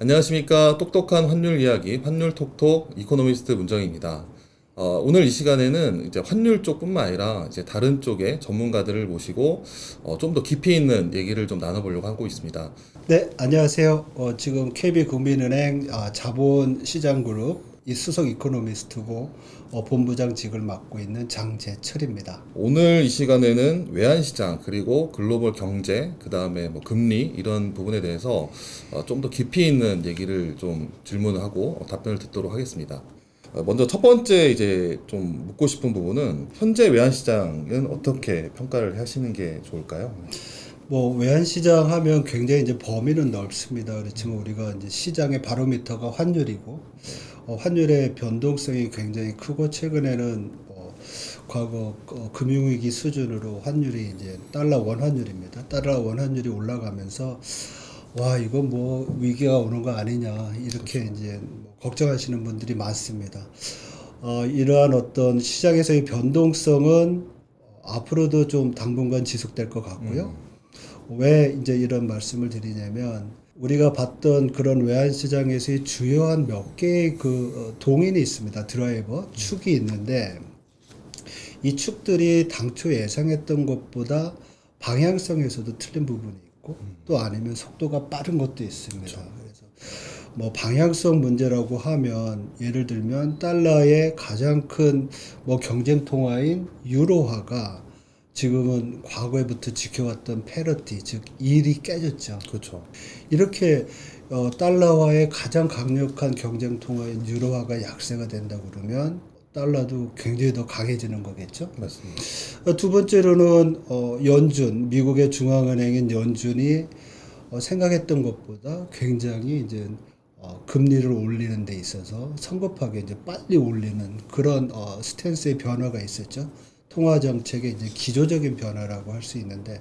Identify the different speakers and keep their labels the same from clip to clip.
Speaker 1: 안녕하십니까. 똑똑한 환율 이야기, 환율 톡톡 이코노미스트 문정입니다. 오늘 이 시간에는 이제 환율 쪽뿐만 아니라 이제 다른 쪽의 전문가들을 모시고 좀 더 깊이 있는 얘기를 좀 나눠보려고 하고 있습니다.
Speaker 2: 네, 안녕하세요. 지금 KB국민은행 자본시장그룹 이 수석 이코노미스트고 본부장직을 맡고 있는 장재철입니다.
Speaker 1: 오늘 이 시간에는 외환시장 그리고 글로벌 경제, 그 다음에 뭐 금리 이런 부분에 대해서 좀 더 깊이 있는 얘기를 좀 질문을 하고 답변을 듣도록 하겠습니다. 먼저 첫 번째 이제 좀 묻고 싶은 부분은 현재 외환시장은 어떻게 평가를 하시는 게 좋을까요?
Speaker 2: 뭐 외환시장 하면 굉장히 이제 범위는 넓습니다. 그렇지만 우리가 이제 시장의 바로미터가 환율이고 환율의 변동성이 굉장히 크고 최근에는 과거 금융위기 수준으로 환율이 이제 달러 원환율입니다. 달러 원환율이 올라가면서 와 이건 뭐 위기가 오는 거 아니냐 이렇게 이제 뭐 걱정하시는 분들이 많습니다. 이러한 어떤 시장에서의 변동성은 앞으로도 좀 당분간 지속될 것 같고요. 왜 이제 이런 말씀을 드리냐면 우리가 봤던 그런 외환시장에서의 주요한 몇 개의 동인이 있습니다. 드라이버 축이 있는데 이 축들이 당초 예상했던 것보다 방향성에서도 틀린 부분이 있고 또 아니면 속도가 빠른 것도 있습니다. 그래서 뭐 방향성 문제라고 하면 예를 들면 달러의 가장 큰 뭐 경쟁 통화인 유로화가 지금은 과거에부터 지켜왔던 패러티 즉 일이 깨졌죠.
Speaker 1: 그렇죠.
Speaker 2: 이렇게 달러화의 가장 강력한 경쟁 통화인 유로화가 약세가 된다 그러면 달러도 굉장히 더 강해지는 거겠죠.
Speaker 1: 맞습니다.
Speaker 2: 두 번째로는 연준 미국의 중앙은행인 연준이 생각했던 것보다 굉장히 이제 금리를 올리는 데 있어서 성급하게 이제 빨리 올리는 그런 스탠스의 변화가 있었죠. 통화 정책의 이제 기조적인 변화라고 할 수 있는데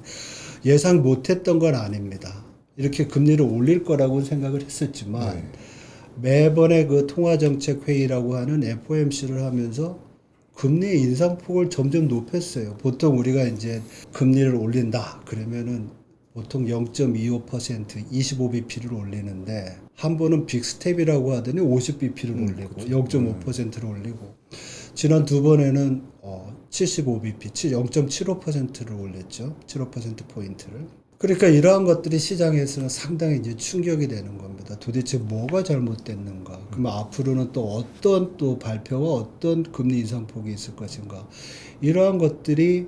Speaker 2: 예상 못했던 건 아닙니다. 이렇게 금리를 올릴 거라고 생각을 했었지만 매번의 그 통화 정책 회의라고 하는 FOMC를 하면서 금리 인상폭을 점점 높였어요. 보통 우리가 이제 금리를 올린다 그러면은 보통 0.25% 25bp를 올리는데 한 번은 빅스텝이라고 하더니 50bp를 올리고
Speaker 1: 그렇죠.
Speaker 2: 0.5%를 올리고 지난 두 번에는 75bp 0.75%를 올렸죠. 75%포인트를. 그러니까 이러한 것들이 시장에서는 상당히 이제 충격이 되는 겁니다. 도대체 뭐가 잘못됐는가? 그러면 앞으로는 또 어떤 또 발표와 어떤 금리 인상폭이 있을 것인가? 이러한 것들이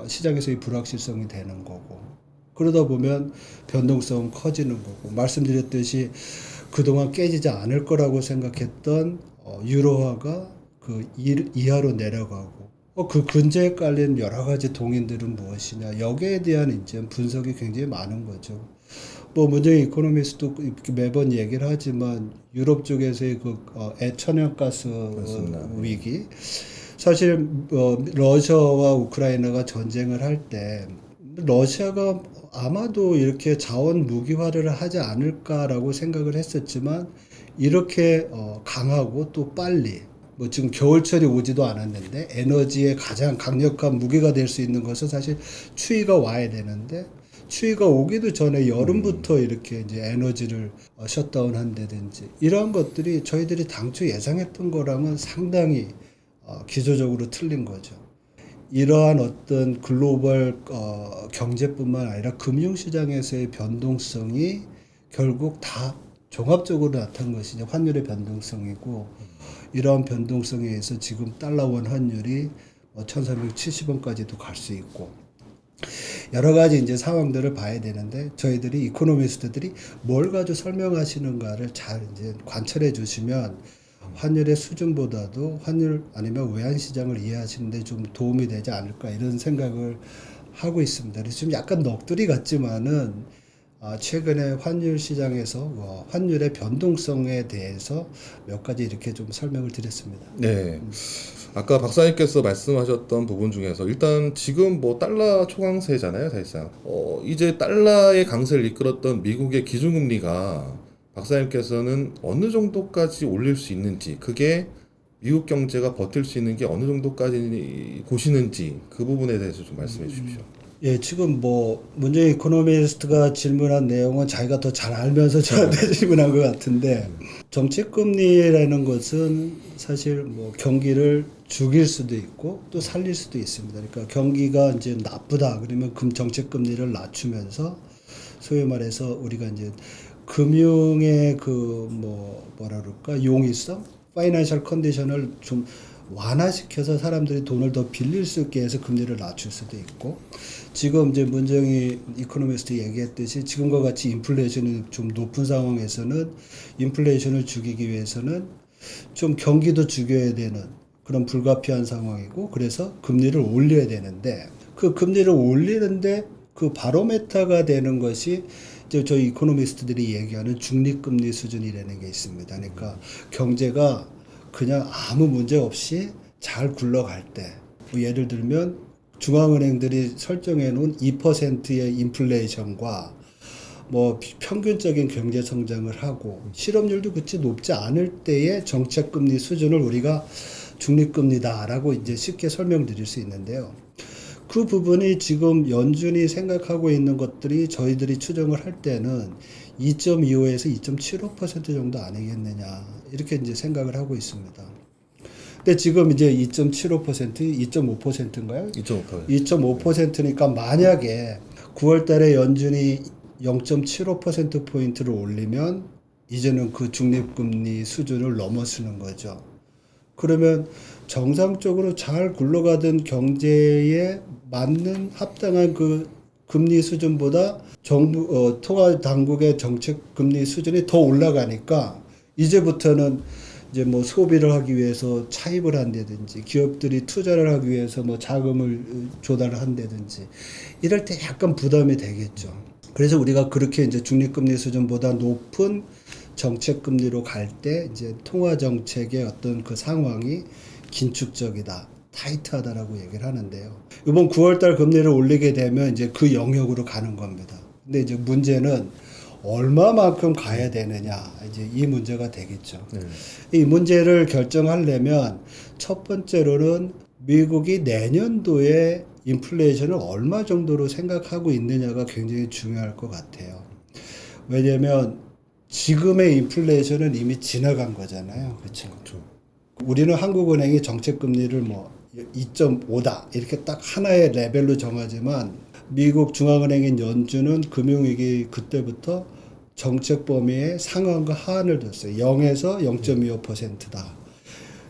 Speaker 2: 시장에서의 불확실성이 되는 거고. 그러다 보면 변동성은 커지는 거고. 말씀드렸듯이 그동안 깨지지 않을 거라고 생각했던 유로화가 그 이하로 내려가고 그 근저에 깔린 여러 가지 동인들은 무엇이냐 여기에 대한 이제 분석이 굉장히 많은 거죠. 뭐 문재인 이코노미스트도 매번 얘기를 하지만 유럽 쪽에서의 천연가스 위기 사실 러시아와 우크라이나가 전쟁을 할 때 러시아가 아마도 이렇게 자원 무기화를 하지 않을까라고 생각을 했었지만 이렇게 강하고 또 빨리 뭐 지금 겨울철이 오지도 않았는데 에너지의 가장 강력한 무기가 될 수 있는 것은 사실 추위가 와야 되는데 추위가 오기도 전에 여름부터 이렇게 이제 에너지를 셧다운 한다든지 이러한 것들이 저희들이 당초 예상했던 거랑은 상당히 기조적으로 틀린 거죠. 이러한 어떤 글로벌 경제뿐만 아니라 금융시장에서의 변동성이 결국 다 종합적으로 나타난 것이 이제 환율의 변동성이고 이러한 변동성에 의해서 지금 달러 원 환율이 1370원까지도 갈 수 있고 여러 가지 이제 상황들을 봐야 되는데 저희들이 이코노미스트들이 뭘 가지고 설명하시는가를 잘 이제 관찰해 주시면 환율의 수준보다도 환율 아니면 외환 시장을 이해하시는데 좀 도움이 되지 않을까 이런 생각을 하고 있습니다. 그래서 좀 약간 넋두리 같지만은 최근에 환율 시장에서 환율의 변동성에 대해서 몇 가지 이렇게 좀 설명을 드렸습니다.
Speaker 1: 네. 아까 박사님께서 말씀하셨던 부분 중에서 일단 지금 뭐 달러 초강세잖아요, 사실상. 이제 달러의 강세를 이끌었던 미국의 기준금리가 박사님께서는 어느 정도까지 올릴 수 있는지, 그게 미국 경제가 버틸 수 있는 게 어느 정도까지 보시는지 그 부분에 대해서 좀 말씀해 주십시오.
Speaker 2: 예, 지금 뭐 문재인 이코노미스트가 질문한 내용은 자기가 더 잘 알면서 저한테 질문한 것 같은데 정책금리라는 것은 사실 뭐 경기를 죽일 수도 있고 또 살릴 수도 있습니다. 그러니까 경기가 이제 나쁘다 그러면 정책금리를 낮추면서 소위 말해서 우리가 이제 금융의 그 뭐라 그럴까 용이성, 파이낸셜 컨디션을 좀 완화시켜서 사람들이 돈을 더 빌릴 수 있게 해서 금리를 낮출 수도 있고 지금 이제 문정희 이코노미스트 얘기했듯이 지금과 같이 인플레이션이 좀 높은 상황에서는 인플레이션을 죽이기 위해서는 좀 경기도 죽여야 되는 그런 불가피한 상황이고 그래서 금리를 올려야 되는데 그 금리를 올리는데 그 바로메타가 되는 것이 이제 저희 이코노미스트들이 얘기하는 중립금리 수준이라는 게 있습니다. 그러니까 경제가 그냥 아무 문제 없이 잘 굴러갈 때, 뭐 예를 들면 중앙은행들이 설정해 놓은 2%의 인플레이션과 뭐 평균적인 경제 성장을 하고 실업률도 그치 높지 않을 때의 정책금리 수준을 우리가 중립금리다라고 이제 쉽게 설명드릴 수 있는데요. 그 부분이 지금 연준이 생각하고 있는 것들이 저희들이 추정을 할 때는 2.25에서 2.75% 정도 아니겠느냐 이렇게 이제 생각을 하고 있습니다. 근데 지금 이제 2.75%, 2.5%인가요?
Speaker 1: 2.5%.
Speaker 2: 2.5%니까 만약에 9월 달에 연준이 0.75% 포인트를 올리면 이제는 그 중립금리 수준을 넘어서는 거죠. 그러면 정상적으로 잘 굴러가던 경제에 맞는 합당한 그 금리 수준보다 정부 통화 당국의 정책 금리 수준이 더 올라가니까 이제부터는 이제 뭐 소비를 하기 위해서 차입을 한다든지 기업들이 투자를 하기 위해서 뭐 자금을 조달을 한다든지 이럴 때 약간 부담이 되겠죠. 그래서 우리가 그렇게 이제 중립금리 수준보다 높은 정책금리로 갈 때 이제 통화 정책의 어떤 그 상황이 긴축적이다, 타이트하다라고 얘기를 하는데요. 이번 9월달 금리를 올리게 되면 이제 그 영역으로 가는 겁니다. 근데 이제 문제는 얼마만큼 가야 되느냐 이제 이 문제가 되겠죠. 이 문제를 결정하려면 첫 번째로는 미국이 내년도에 인플레이션을 얼마 정도로 생각하고 있느냐가 굉장히 중요할 것 같아요. 왜냐하면 지금의 인플레이션은 이미 지나간 거잖아요. 그렇죠. 우리는 한국은행이 정책금리를 뭐 2.5다 이렇게 딱 하나의 레벨로 정하지만 미국 중앙은행인 연준은 금융위기 그때부터 정책 범위의 상한과 하한을 뒀어요. 0에서 0.25%다.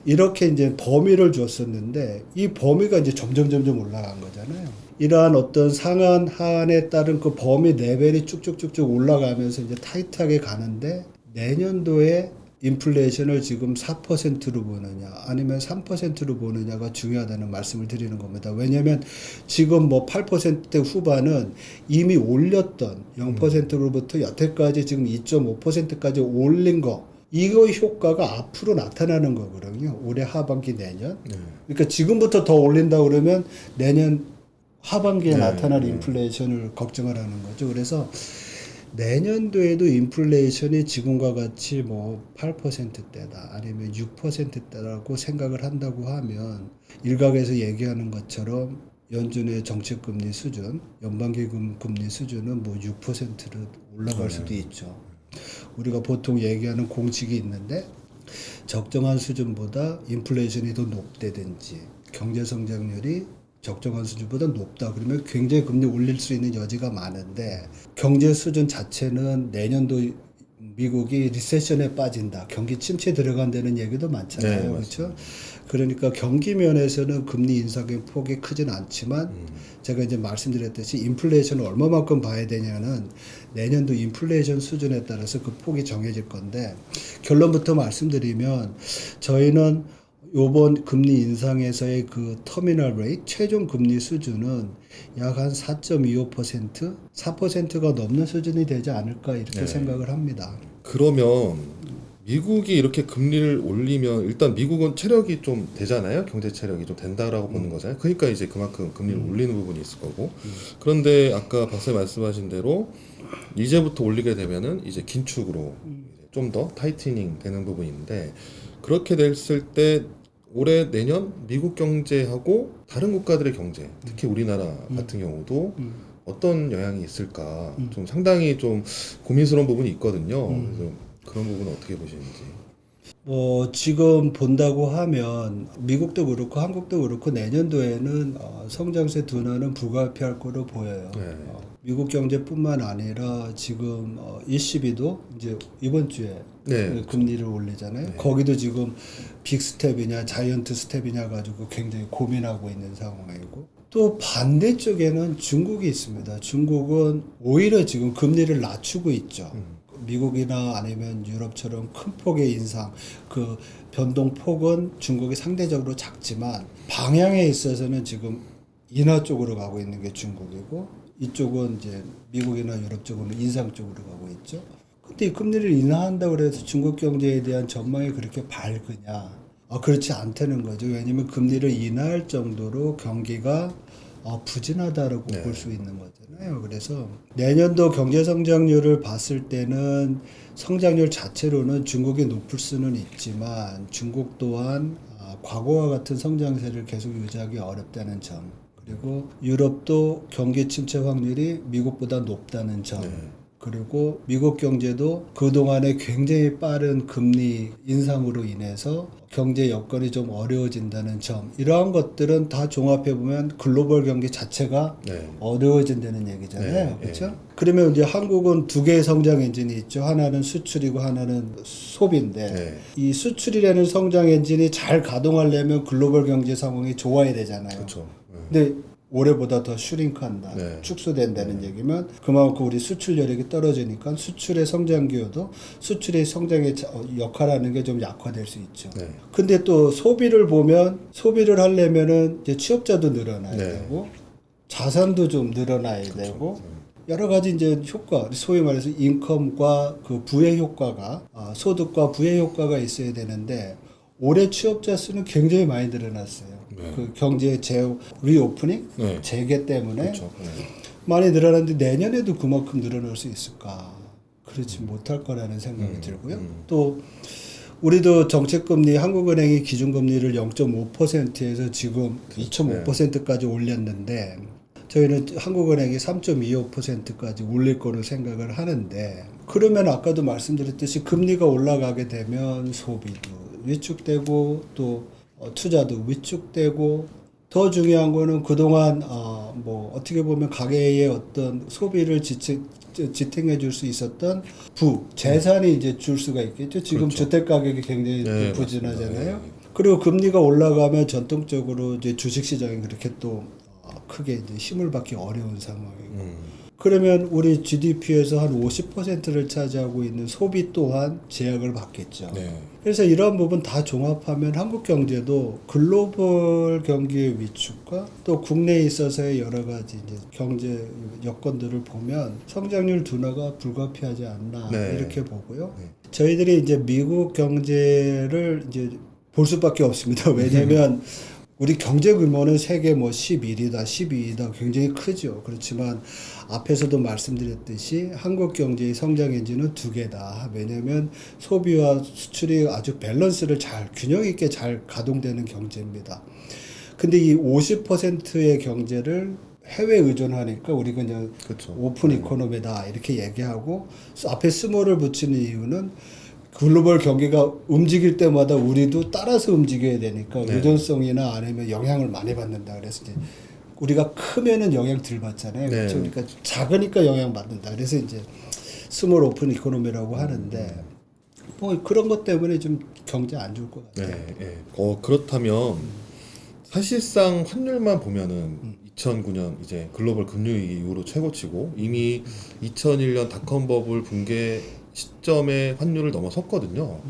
Speaker 2: 이렇게 이제 범위를 줬었는데 이 범위가 이제 점점 올라간 거잖아요. 이러한 어떤 상한 하한에 따른 그 범위 레벨이 쭉쭉쭉쭉 올라가면서 이제 타이트하게 가는데 내년도에 인플레이션을 지금 4%로 보느냐 아니면 3%로 보느냐가 중요하다는 말씀을 드리는 겁니다. 왜냐하면 지금 뭐 8% 후반은 이미 올렸던 0%로부터 여태까지 지금 2.5%까지 올린 거 이거 효과가 앞으로 나타나는 거거든요. 올해 하반기 내년. 그러니까 지금부터 더 올린다 그러면 내년 하반기에 나타날 인플레이션을 걱정을 하는 거죠. 그래서 내년도에도 인플레이션이 지금과 같이 뭐 8%대다 아니면 6%대라고 생각을 한다고 하면 일각에서 얘기하는 것처럼 연준의 정책금리 수준, 연방기금 금리 수준은 뭐 6%로 올라갈 수도 있죠. 우리가 보통 얘기하는 공식이 있는데 적정한 수준보다 인플레이션이 더 높다든지 경제 성장률이 적정한 수준보다 높다 그러면 굉장히 금리 올릴 수 있는 여지가 많은데 경제 수준 자체는 내년도 미국이 리세션에 빠진다 경기 침체 들어간다는 얘기도 많잖아요.
Speaker 1: 네,
Speaker 2: 그렇죠? 그러니까 경기 면에서는 금리 인상의 폭이 크진 않지만 제가 이제 말씀드렸듯이 인플레이션을 얼마만큼 봐야 되냐는 내년도 인플레이션 수준에 따라서 그 폭이 정해질 건데 결론부터 말씀드리면 저희는 요번 금리 인상에서의 그 터미널 레이트 최종 금리 수준은 약 한 4.25% 4%가 넘는 수준이 되지 않을까 이렇게 생각을 합니다.
Speaker 1: 그러면 미국이 이렇게 금리를 올리면 일단 미국은 체력이 좀 되잖아요. 경제 체력이 좀 된다라고 보는 거잖아요. 그러니까 이제 그만큼 금리를 올리는 부분이 있을 거고. 그런데 아까 박사님 말씀하신 대로 이제부터 올리게 되면은 이제 긴축으로 좀 더 타이트닝 되는 부분인데 그렇게 됐을 때 올해 내년 미국 경제하고 다른 국가들의 경제, 특히 우리나라 같은 경우도 어떤 영향이 있을까 좀 상당히 좀 고민스러운 부분이 있거든요. 그래서 그런 부분은 어떻게 보시는지.
Speaker 2: 지금 본다고 하면 미국도 그렇고 한국도 그렇고 내년도에는 성장세 둔화는 불가피할 거로 보여요.
Speaker 1: 네.
Speaker 2: 미국 경제뿐만 아니라 지금 ECB도 이제 이번 주에
Speaker 1: 네.
Speaker 2: 금리를 올리잖아요.
Speaker 1: 네.
Speaker 2: 거기도 지금 빅 스텝이냐 자이언트 스텝이냐 가지고 굉장히 고민하고 있는 상황이고 또 반대쪽에는 중국이 있습니다. 중국은 오히려 지금 금리를 낮추고 있죠. 미국이나 아니면 유럽처럼 큰 폭의 인상, 그 변동 폭은 중국이 상대적으로 작지만 방향에 있어서는 지금 인하 쪽으로 가고 있는 게 중국이고 이쪽은 이제 미국이나 유럽 쪽으로 인상 쪽으로 가고 있죠. 근데 이 금리를 인하한다고 해서 중국 경제에 대한 전망이 그렇게 밝으냐? 그렇지 않다는 거죠. 왜냐하면 금리를 인하할 정도로 경기가 부진하다라고
Speaker 1: 네.
Speaker 2: 볼 수 있는 거잖아요. 그래서 내년도 경제 성장률을 봤을 때는 성장률 자체로는 중국이 높을 수는 있지만 중국 또한 과거와 같은 성장세를 계속 유지하기 어렵다는 점. 그리고 유럽도 경기 침체 확률이 미국보다 높다는 점.
Speaker 1: 네.
Speaker 2: 그리고 미국 경제도 그동안에 굉장히 빠른 금리 인상으로 인해서 경제 여건이 좀 어려워진다는 점. 이러한 것들은 다 종합해 보면 글로벌 경기 자체가
Speaker 1: 네.
Speaker 2: 어려워진다는 얘기잖아요.
Speaker 1: 네,
Speaker 2: 그렇죠?
Speaker 1: 네.
Speaker 2: 그러면 이제 한국은 두 개의 성장 엔진이 있죠. 하나는 수출이고 하나는 소비인데
Speaker 1: 네.
Speaker 2: 이 수출이라는 성장 엔진이 잘 가동하려면 글로벌 경제 상황이 좋아야 되잖아요.
Speaker 1: 그렇죠.
Speaker 2: 근데 올해보다 더 슈링크한다,
Speaker 1: 네.
Speaker 2: 축소된다는 얘기면 그만큼 우리 수출 여력이 떨어지니까 수출의 성장 기여도 수출의 성장의 역할하는 게 좀 약화될 수 있죠.
Speaker 1: 네.
Speaker 2: 근데 또 소비를 보면 소비를 하려면은 이제 취업자도 늘어나야
Speaker 1: 네.
Speaker 2: 되고 자산도 좀 늘어나야 되고 여러 가지 이제 효과, 소위 말해서 인컴과 그 부의 효과가 소득과 부의 효과가 있어야 되는데 올해 취업자 수는 굉장히 많이 늘어났어요.
Speaker 1: 네.
Speaker 2: 그 경제 리오프닝,
Speaker 1: 네.
Speaker 2: 재개 때문에
Speaker 1: 그렇죠. 네.
Speaker 2: 많이 늘어났는데 내년에도 그만큼 늘어날 수 있을까? 그렇지 못할 거라는 생각이 들고요. 또 우리도 정책금리 한국은행이 기준금리를 0.5%에서 지금 2.5%까지 올렸는데 저희는 한국은행이 3.25%까지 올릴 거로 생각을 하는데 그러면 아까도 말씀드렸듯이 금리가 올라가게 되면 소비도 위축되고 또 투자도 위축되고 더 중요한 거는 그동안 뭐 어떻게 보면 가계의 어떤 소비를 지탱해 줄 수 있었던 재산이 이제 줄 수가 있겠죠. 지금
Speaker 1: 그렇죠.
Speaker 2: 주택 가격이 굉장히
Speaker 1: 네,
Speaker 2: 부진하잖아요.
Speaker 1: 맞습니다.
Speaker 2: 그리고 금리가 올라가면 전통적으로 이제 주식 시장이 그렇게 또 크게 이제 힘을 받기 어려운 상황이고. 그러면 우리 GDP에서 한 50%를 차지하고 있는 소비 또한 제약을 받겠죠.
Speaker 1: 네.
Speaker 2: 그래서 이런 부분 다 종합하면 한국 경제도 글로벌 경기의 위축과 또 국내에 있어서의 여러 가지 이제 경제 여건들을 보면 성장률 둔화가 불가피하지 않나
Speaker 1: 네.
Speaker 2: 이렇게 보고요.
Speaker 1: 네.
Speaker 2: 저희들이 이제 미국 경제를 이제 볼 수밖에 없습니다. 왜냐하면 우리 경제 규모는 세계 뭐 11위다, 12위다 굉장히 크죠. 그렇지만 앞에서도 말씀드렸듯이 한국 경제의 성장 엔진은 두 개다. 왜냐하면 소비와 수출이 아주 밸런스를 균형 있게 잘 가동되는 경제입니다. 근데 이 50%의 경제를 해외 의존하니까 우리 그냥
Speaker 1: 그렇죠.
Speaker 2: 오픈 이코노미다 이렇게 얘기하고 앞에 스몰을 붙이는 이유는 글로벌 경기가 움직일 때마다 우리도 따라서 움직여야 되니까
Speaker 1: 네.
Speaker 2: 의존성이나 아니면 영향을 많이 받는다. 그래서 이제 우리가 크면은 영향 덜 받잖아요.
Speaker 1: 네.
Speaker 2: 그렇죠? 그러니까 작으니까 영향 받는다. 그래서 이제 스몰 오픈 이코노미라고 하는데 뭐 그런 것 때문에 좀 경제 안 좋을 것 같아요.
Speaker 1: 네. 네. 그렇다면 사실상 환율만 보면은 2009년 이제 글로벌 금융위기 이후로 최고치고 이미 2001년 닷컴 버블 붕괴 시점에 환율을 넘어섰거든요.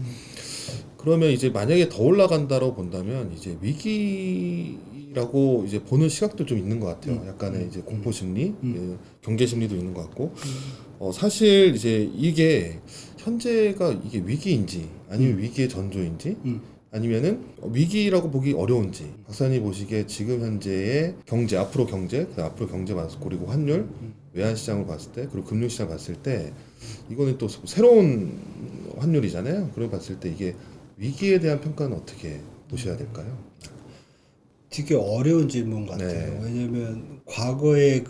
Speaker 1: 그러면 이제 만약에 더 올라간다고 본다면 이제 위기라고 이제 보는 시각도 좀 있는 것 같아요. 약간의 이제 공포 심리, 경계 심리도 있는 것 같고. 사실 이제 이게 현재가 이게 위기인지 아니면 위기의 전조인지 아니면은 위기라고 보기 어려운지 박사님 보시기에 지금 현재의 경제 앞으로 경제 봤을 그리고 환율 외환 시장을 봤을 때 그리고 금융 시장 봤을 때 이거는 또 새로운 환율이잖아요. 그걸 봤을 때 이게 위기에 대한 평가는 어떻게 보셔야 될까요?
Speaker 2: 되게 어려운 질문 같아요.
Speaker 1: 네.
Speaker 2: 왜냐면 과거에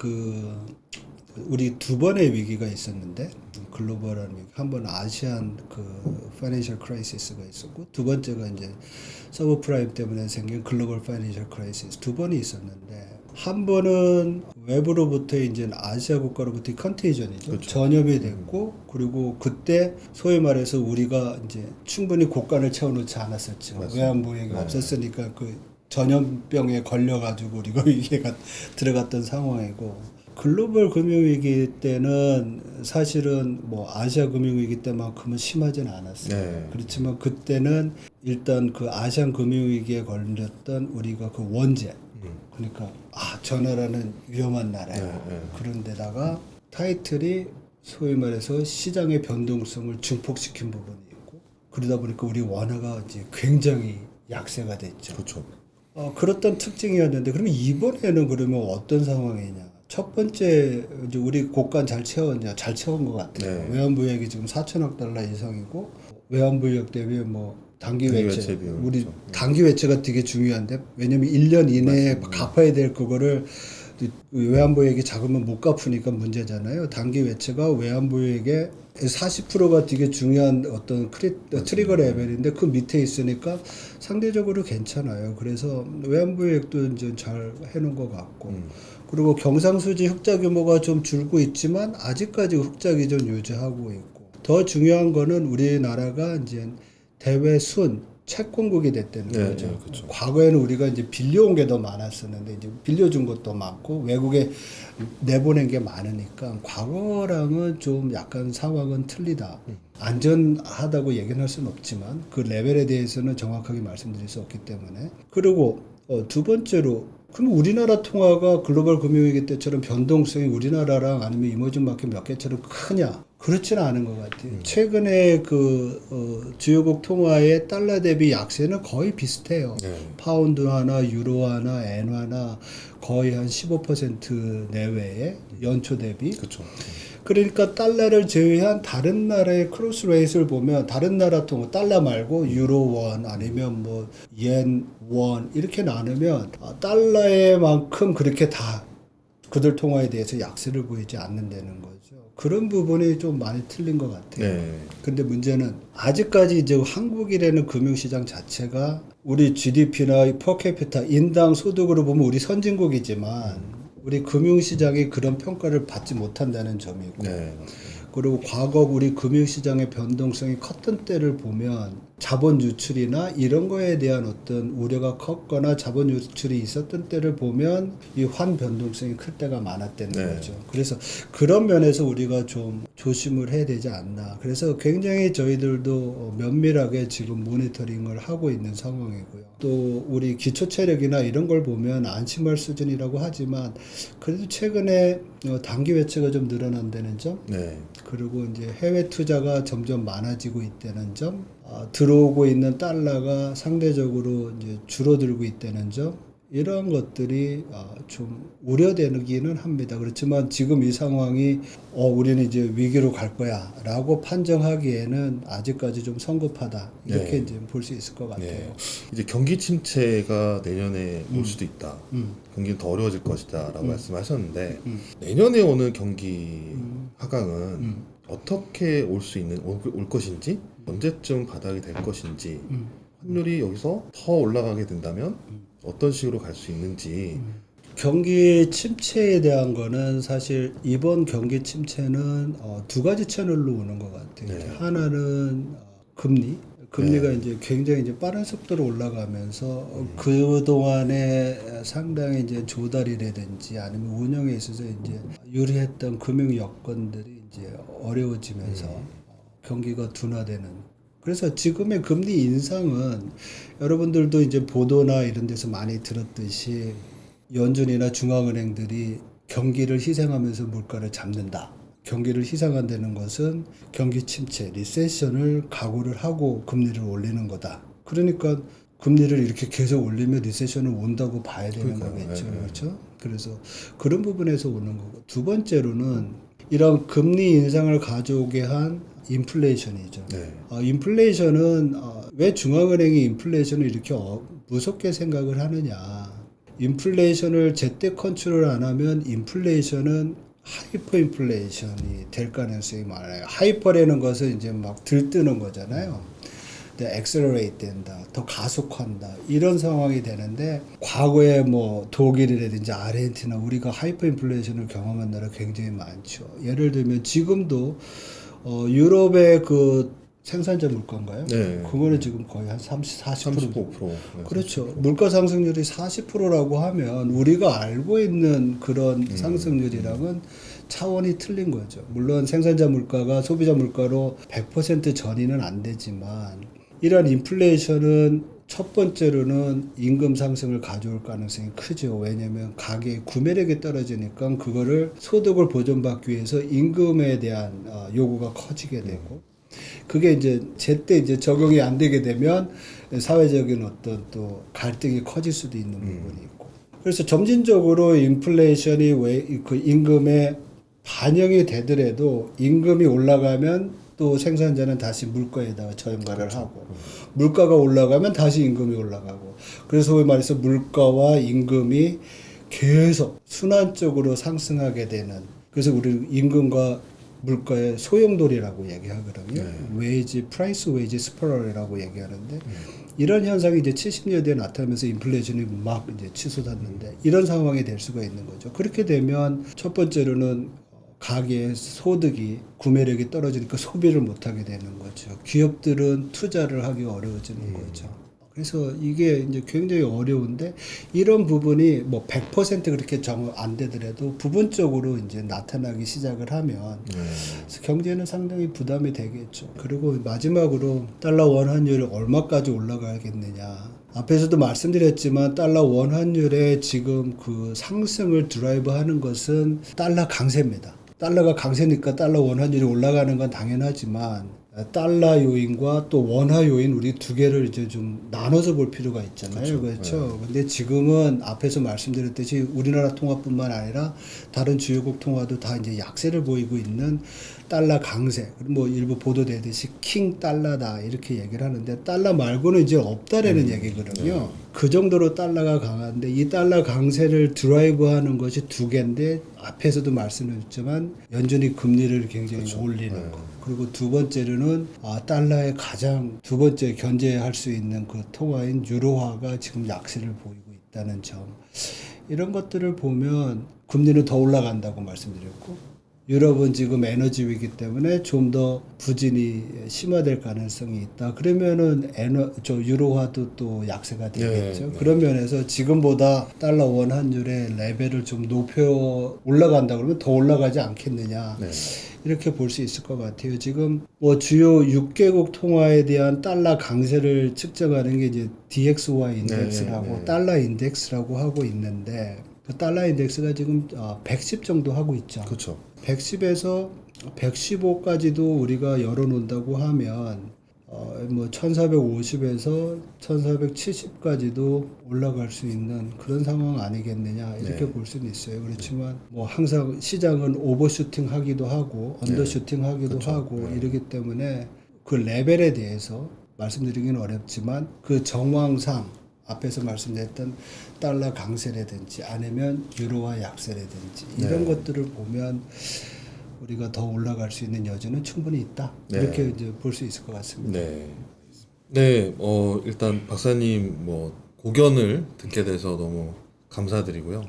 Speaker 2: 우리 두 번의 위기가 있었는데 글로벌한 위기, 한 번 아시안 파이낸셜 크라이시스가 있었고 두 번째가 이제 서브프라임 때문에 생긴 글로벌 파이낸셜 크라이시스 두 번이 있었는데 한 번은 외부로부터 이제 아시아 국가로부터 컨테이전이죠.
Speaker 1: 그렇죠.
Speaker 2: 전염이 됐고 그리고 그때 소위 말해서 우리가 이제 충분히 곳간을 채워놓지 않았었죠.
Speaker 1: 맞습니다.
Speaker 2: 외환보유액이 없었으니까 전염병에 걸려가지고 우리가 위기가 들어갔던 상황이고 글로벌 금융위기 때는 사실은 아시아 금융위기 때만큼은 심하지는 않았어요.
Speaker 1: 네.
Speaker 2: 그렇지만 그때는 일단 아시안 금융위기에 걸렸던 우리가 원재 그러니까 저 나라는 위험한 나라야.
Speaker 1: 네.
Speaker 2: 그런데다가 타이틀이 소위 말해서 시장의 변동성을 증폭시킨 부분이 있고 그러다 보니까 우리 원화가 이제 굉장히 약세가 됐죠.
Speaker 1: 그렇죠.
Speaker 2: 그랬던 특징이었는데 그러면 이번에는 그러면 어떤 상황이냐? 첫 번째 이제 우리 곳간 잘 채웠냐? 잘 채운 것 같아요.
Speaker 1: 네.
Speaker 2: 외환보유액이 지금 4천억 달러 이상이고 외환보유액 대비 단기
Speaker 1: 단기
Speaker 2: 외채
Speaker 1: 외채 비율,
Speaker 2: 우리
Speaker 1: 그렇죠.
Speaker 2: 단기 외채가 되게 중요한데 왜냐면 1년 이내에
Speaker 1: 맞습니다.
Speaker 2: 갚아야 될 그거를 외환보유액이 작으면 못 갚으니까 문제잖아요. 단기 외채가 외환보유액의 40%가 되게 중요한 어떤 트리거 레벨인데 그 밑에 있으니까 상대적으로 괜찮아요. 그래서 외환보유액도 이제 잘 해놓은 것 같고 그리고 경상수지 흑자 규모가 좀 줄고 있지만 아직까지 흑자 기준 유지하고 있고 더 중요한 거는 우리나라가 이제 대외 채권국이 됐다는
Speaker 1: 네,
Speaker 2: 거죠.
Speaker 1: 네, 그렇죠.
Speaker 2: 과거에는 우리가 이제 빌려온 게 더 많았었는데 이제 빌려준 것도 많고 외국에 내보낸 게 많으니까 과거랑은 좀 약간 상황은 틀리다. 안전하다고 얘기는 할 수는 없지만 그 레벨에 대해서는 정확하게 말씀드릴 수 없기 때문에 그리고 두 번째로 그럼 우리나라 통화가 글로벌 금융위기 때처럼 변동성이 우리나라랑 아니면 이머징 마켓 몇 개처럼 크냐? 그렇지는 않은 것 같아요. 최근에 주요국 통화의 달러 대비 약세는 거의 비슷해요.
Speaker 1: 네.
Speaker 2: 파운드화나 유로화나 엔화나 거의 한 15% 내외에 연초 대비.
Speaker 1: 그렇죠.
Speaker 2: 그러니까 달러를 제외한 다른 나라의 크로스 레이트를 보면 다른 나라 통화 달러 말고 유로 원 아니면 옌 원 이렇게 나누면 달러에만큼 그렇게 다 그들 통화에 대해서 약세를 보이지 않는다는 거죠. 그런 부분이 좀 많이 틀린 것 같아요.
Speaker 1: 네.
Speaker 2: 근데 문제는 아직까지 이제 한국이라는 금융시장 자체가 우리 GDP나 퍼캐피타 인당 소득으로 보면 우리 선진국이지만 우리 금융시장이 그런 평가를 받지 못한다는 점이고
Speaker 1: 네.
Speaker 2: 그리고 과거 우리 금융시장의 변동성이 컸던 때를 보면 자본 유출이나 이런 거에 대한 어떤 우려가 컸거나 자본 유출이 있었던 때를 보면 이 환 변동성이 클 때가 많았다는
Speaker 1: 네.
Speaker 2: 거죠. 그래서 그런 면에서 우리가 좀 조심을 해야 되지 않나. 그래서 굉장히 저희들도 면밀하게 지금 모니터링을 하고 있는 상황이고요. 또 우리 기초체력이나 이런 걸 보면 안심할 수준이라고 하지만 그래도 최근에 단기 외채가 좀 늘어난다는 점
Speaker 1: 네.
Speaker 2: 그리고 이제 해외 투자가 점점 많아지고 있다는 점, 들어오고 있는 달러가 상대적으로 이제 줄어들고 있다는 점, 이런 것들이 좀 우려되기는 합니다. 그렇지만 지금 이 상황이 우리는 이제 위기로 갈 거야라고 판정하기에는 아직까지 좀 성급하다 이렇게
Speaker 1: 네.
Speaker 2: 이제 볼 수 있을 것 같아요.
Speaker 1: 네. 이제 경기 침체가 내년에 올 수도 있다. 경기는 더 어려워질 것이다라고 말씀하셨는데 내년에 오는 경기 하강은 어떻게 올 것인지 언제쯤 바닥이 될 것인지 환율이 여기서 더 올라가게 된다면 어떤 식으로 갈 수 있는지
Speaker 2: 경기 침체에 대한 거는 사실 이번 경기 침체는 두 가지 채널로 오는 것 같아요.
Speaker 1: 네.
Speaker 2: 하나는 금리가
Speaker 1: 네.
Speaker 2: 이제 굉장히 이제 빠른 속도로 올라가면서 그 동안에 상당히 이제 조달이라든지 아니면 운영에 있어서 이제 유리했던 금융 여건들이 이제 어려워지면서 경기가 둔화되는. 그래서 지금의 금리 인상은 여러분들도 이제 보도나 이런 데서 많이 들었듯이 연준이나 중앙은행들이 경기를 희생하면서 물가를 잡는다. 경기를 희생한다는 것은 경기 침체, 리세션을 각오를 하고 금리를 올리는 거다. 그러니까 금리를 이렇게 계속 올리면 리세션은 온다고 봐야 되는
Speaker 1: 그러니까요.
Speaker 2: 거겠죠.
Speaker 1: 네, 네.
Speaker 2: 그렇죠? 그래서 그런 부분에서 오는 거고. 두 번째로는 이런 금리 인상을 가져오게 한 인플레이션이죠.
Speaker 1: 네.
Speaker 2: 인플레이션은 왜 중앙은행이 인플레이션을 이렇게 무섭게 생각을 하느냐. 인플레이션을 제때 컨트롤 안 하면 인플레이션은 하이퍼 인플레이션이 될 가능성이 많아요. 하이퍼라는 것은 이제 막 들뜨는 거잖아요. 엑셀러레이트 된다, 더 가속한다 이런 상황이 되는데 과거에 뭐 독일이라든지 아르헨티나 우리가 하이퍼 인플레이션을 경험한 나라 굉장히 많죠. 예를 들면 지금도 유럽의 그 생산자 물가인가요?
Speaker 1: 네.
Speaker 2: 그거는 지금 거의 한 40%
Speaker 1: 35%. 네,
Speaker 2: 그렇죠. 물가 상승률이 40%라고 하면 우리가 알고 있는 그런 상승률이랑은 차원이 틀린 거죠. 물론 생산자 물가가 소비자 물가로 100% 전이는 안 되지만 이런 인플레이션은 첫 번째로는 임금 상승을 가져올 가능성이 크죠. 왜냐하면 가게의 구매력이 떨어지니까 그거를 소득을 보존받기 위해서 임금에 대한 요구가 커지게 되고 그게 이제 제때 이제 적용이 안 되게 되면 사회적인 어떤 또 갈등이 커질 수도 있는 부분이 있고 그래서 점진적으로 인플레이션이 왜 그 임금에 반영이 되더라도 임금이 올라가면 또 생산자는 다시 물가에다가 저임가를 하고 물가가 올라가면 다시 임금이 올라가고 그래서 소위 말해서 물가와 임금이 계속 순환적으로 상승하게 되는 그래서 우리 임금과 물가의 소용돌이라고 얘기하거든요. 웨이지, 프라이스 웨이지 스퍼럴이라고 얘기하는데 이런 현상이 이제 70년대에 나타나면서 인플레이션이 막 이제 치솟았는데 이런 상황이 될 수가 있는 거죠. 그렇게 되면 첫 번째로는 가계의 소득이 구매력이 떨어지니까 소비를 못하게 되는 거죠. 기업들은 투자를 하기 어려워지는 거죠. 그래서 이게 이제 굉장히 어려운데 이런 부분이 뭐 100% 그렇게 정 안 되더라도 부분적으로 이제 나타나기 시작을 하면 경제는 상당히 부담이 되겠죠. 그리고 마지막으로 달러 원 환율이 얼마까지 올라가겠느냐. 앞에서도 말씀드렸지만 달러 원 환율의 지금 그 상승을 드라이브하는 것은 달러 강세입니다. 달러가 강세니까 달러 원 환율이 올라가는 건 당연하지만 달러 요인과 또 원화 요인 우리 두 개를 이제 좀 나눠서 볼 필요가 있잖아요. 그렇죠. 근데 지금은 앞에서 말씀드렸듯이 우리나라 통화뿐만 아니라 다른 주요국 통화도 다 이제 약세를 보이고 있는 달러 강세. 뭐 일부 보도되듯이 킹 달러다 이렇게 얘기를 하는데 달러 말고는 이제 없다라는 얘기거든요. 그 정도로 달러가 강한데 이 달러 강세를 드라이브하는 것이 두 개인데 앞에서도 말씀드렸지만 연준이 금리를 굉장히 올리는 거. 그리고 두 번째로는 달러의 가장 두 번째 견제할 수 있는 그 통화인 유로화가 지금 약세를 보이고 있다는 점. 이런 것들을 보면 금리는 더 올라간다고 말씀드렸고 유럽은 지금 에너지 위기 때문에 좀 더 부진이 심화될 가능성이 있다. 그러면은 유로화도 또 약세가 되겠죠. 그런 면에서 지금보다 달러 원 환율의 레벨을 좀 높여 올라간다 그러면 더 올라가지 않겠느냐. 이렇게 볼 수 있을 것 같아요. 지금 뭐 주요 6개국 통화에 대한 달러 강세를 측정하는 게 이제 DXY 인덱스라고 달러 인덱스라고 하고 있는데 그 달러 인덱스가 지금 110 정도 하고 있죠.
Speaker 1: 그렇죠.
Speaker 2: 110에서 115까지도 우리가 열어놓는다고 하면 뭐 1450에서 1470까지도 올라갈 수 있는 그런 상황 아니겠느냐 이렇게 볼 수는 있어요. 그렇지만 뭐 항상 시장은 오버슈팅 하기도 하고 언더슈팅 하기도 하고 이러기 때문에 그 레벨에 대해서 말씀드리기는 어렵지만 그 정황상 앞에서 말씀드렸던 달러 강세라든지 아니면 유로화 약세라든지 이런 것들을 보면 우리가 더 올라갈 수 있는 여지는 충분히 있다. 이렇게 이제 볼 수 있을 것 같습니다.
Speaker 1: 네, 일단 박사님 뭐 고견을 듣게 돼서 너무 감사드리고요.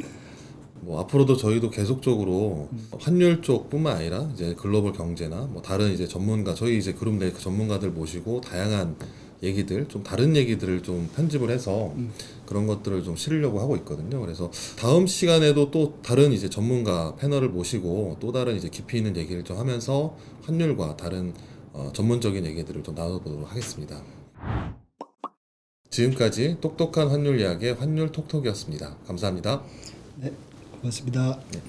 Speaker 1: 뭐 앞으로도 저희도 계속적으로 환율 쪽뿐만 아니라 이제 글로벌 경제나 뭐 다른 이제 전문가 저희 이제 그룹 내 전문가들 모시고 다양한 얘기들 좀 다른 얘기들을 좀 편집을 해서 그런 것들을 좀 실으려고 하고 있거든요. 그래서 다음 시간에도 또 다른 이제 전문가 패널을 모시고 또 다른 이제 깊이 있는 얘기를 좀 하면서 환율과 다른 전문적인 얘기들을 좀 나눠보도록 하겠습니다. 지금까지 똑똑한 환율 이야기의 환율 톡톡이었습니다. 감사합니다.
Speaker 2: 네, 고맙습니다.
Speaker 1: 네.